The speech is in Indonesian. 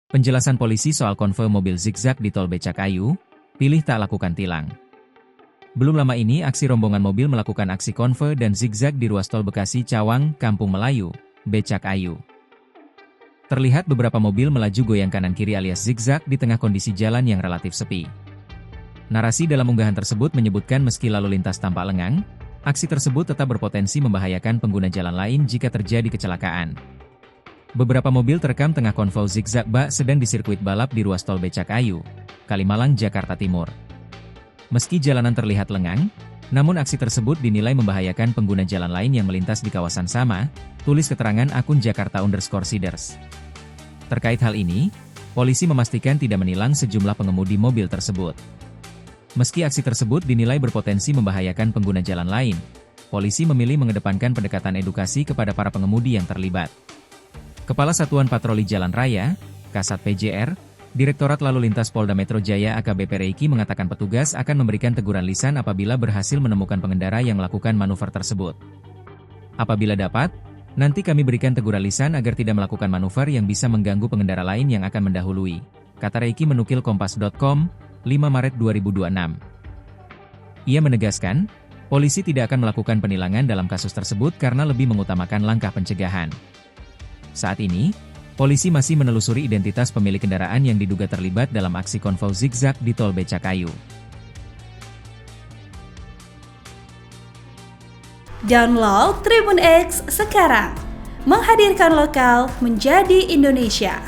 Penjelasan polisi soal konvoi mobil zigzag di tol Becakayu, pilih tak lakukan tilang. Belum lama ini aksi rombongan mobil melakukan aksi konvoi dan zigzag di ruas tol Bekasi Cawang, Kampung Melayu, Becakayu. Terlihat beberapa mobil melaju goyang kanan-kiri alias zigzag di tengah kondisi jalan yang relatif sepi. Narasi dalam unggahan tersebut menyebutkan meski lalu lintas tampak lengang, aksi tersebut tetap berpotensi membahayakan pengguna jalan lain jika terjadi kecelakaan. Beberapa mobil terekam tengah konvoi zigzag bak sedang di sirkuit balap di ruas tol Becakayu, Kalimalang, Jakarta Timur. Meski jalanan terlihat lengang, namun aksi tersebut dinilai membahayakan pengguna jalan lain yang melintas di kawasan sama, tulis keterangan akun Jakarta_Siders. Terkait hal ini, polisi memastikan tidak menilang sejumlah pengemudi mobil tersebut. Meski aksi tersebut dinilai berpotensi membahayakan pengguna jalan lain, polisi memilih mengedepankan pendekatan edukasi kepada para pengemudi yang terlibat. Kepala Satuan Patroli Jalan Raya, Kasat PJR, Direktorat Lalu Lintas Polda Metro Jaya AKBP Reiki mengatakan petugas akan memberikan teguran lisan apabila berhasil menemukan pengendara yang melakukan manuver tersebut. Apabila dapat, nanti kami berikan teguran lisan agar tidak melakukan manuver yang bisa mengganggu pengendara lain yang akan mendahului, kata Reiki menukil Kompas.com, 5 Maret 2026. Ia menegaskan, polisi tidak akan melakukan penilangan dalam kasus tersebut karena lebih mengutamakan langkah pencegahan. Saat ini, polisi masih menelusuri identitas pemilik kendaraan yang diduga terlibat dalam aksi konvoi zigzag di tol Becakayu. Download Tribun X sekarang, menghadirkan lokal menjadi Indonesia.